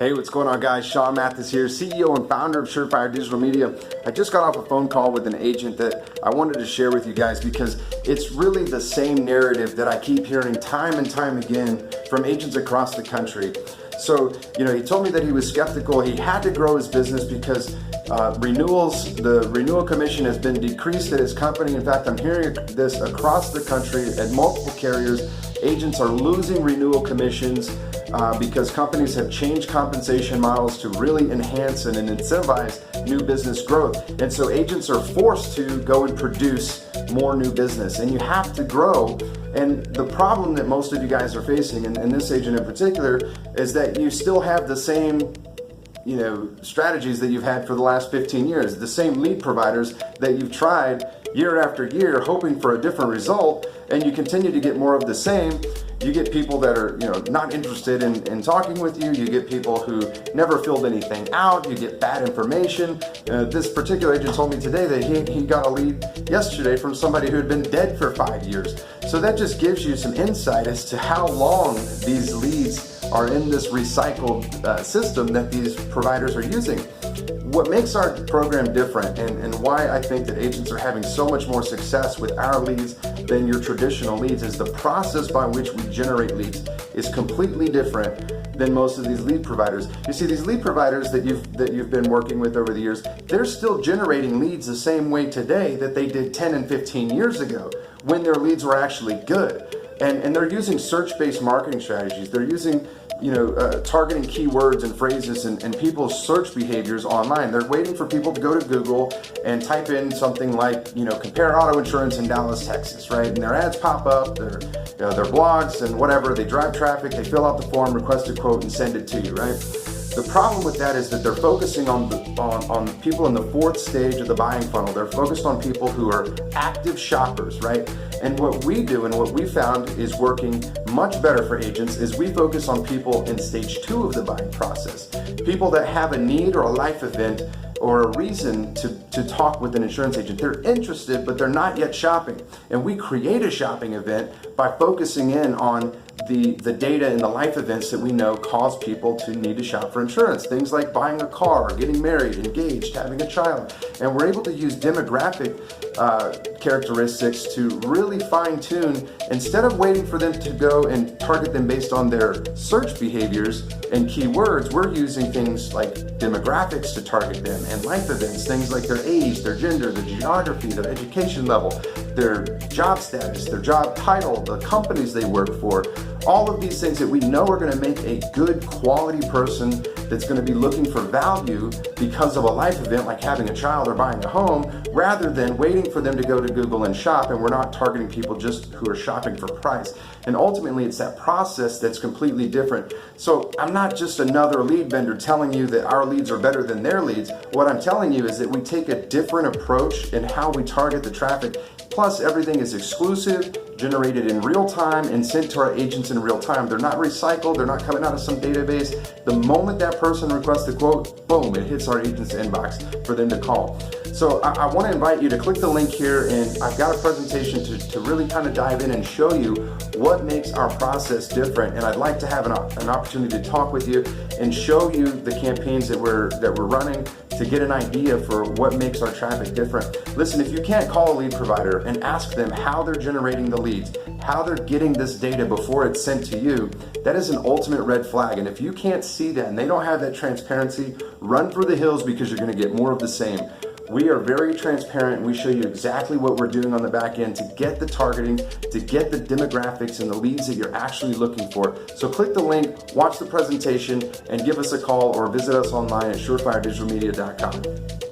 Hey, what's going on, guys? Sean Mathis here, CEO and founder of SureFire Digital Media. I just got off a phone call with an agent that I wanted to share with you guys because it's really the same narrative that I keep hearing time and time again from agents across the country. So, he told me that he was skeptical. He had to grow his business because the renewal commission has been decreased at his company. In fact, I'm hearing this across the country at multiple carriers. Agents are losing renewal commissions because companies have changed compensation models to really enhance and incentivize new business growth. And so agents are forced to go and produce more new business, and you have to grow. And the problem that most of you guys are facing, and this agent in particular, is that you still have the same strategies that you've had for the last 15 years, the same lead providers that you've tried year after year hoping for a different result, and you continue to get more of the same. You get people that are not interested in talking with you. You get people who never filled anything out. You get bad information. This particular agent told me today that he got a lead yesterday from somebody who had been dead for 5 years. So that just gives you some insight as to how long these leads are in this recycled system that these providers are using. What makes our program different and why I think that agents are having so much more success with our leads than your traditional leads is the process by which we generate leads is completely different than most of these lead providers. You see, these lead providers that you've been working with over the years, they're still generating leads the same way today that they did 10 and 15 years ago when their leads were actually good. And they're using search-based marketing strategies. They're using targeting keywords and phrases and people's search behaviors online. They're waiting for people to go to Google and type in something like, compare auto insurance in Dallas, Texas, right? And their ads pop up, their blogs and whatever. They drive traffic, they fill out the form, request a quote, and send it to you, right? The problem with that is that they're focusing on people in the fourth stage of the buying funnel. They're focused on people who are active shoppers, right? And what we do and what we found is working much better for agents is we focus on people in stage 2 of the buying process. People that have a need or a life event or a reason to talk with an insurance agent. They're interested, but they're not yet shopping. And we create a shopping event by focusing in on the data and the life events that we know cause people to need to shop for insurance. Things like buying a car, getting married, engaged, having a child. And we're able to use demographic characteristics to really fine tune. Instead of waiting for them to go and target them based on their search behaviors and keywords, we're using things like demographics to target them and life events, things like their age, their gender, their geography, their education level, their job status, their job title, the companies they work for. All of these things that we know are going to make a good quality person that's going to be looking for value because of a life event like having a child or buying a home, rather than waiting for them to go to Google and shop. And we're not targeting people just who are shopping for price. And ultimately, it's that process that's completely different. So I'm not just another lead vendor telling you that our leads are better than their leads. What I'm telling you is that we take a different approach in how we target the traffic. Plus, everything is exclusive, generated in real time, and sent to our agents in real time. They're not recycled. They're not coming out of some database. The moment that person requests a quote, boom, it hits our agent's inbox for them to call. So I want to invite you to click the link here, and I've got a presentation to really kind of dive in and show you what makes our process different. And I'd like to have an opportunity to talk with you and show you the campaigns that we're running to get an idea for what makes our traffic different. Listen, if you can't call a lead provider and ask them how they're generating the leads, how they're getting this data before it's sent to you, that is an ultimate red flag. And if you can't see that and they don't have that transparency, run for the hills because you're going to get more of the same. We are very transparent. We show you exactly what we're doing on the back end to get the targeting, to get the demographics and the leads that you're actually looking for. So click the link, watch the presentation, and give us a call or visit us online at surefiredigitalmedia.com.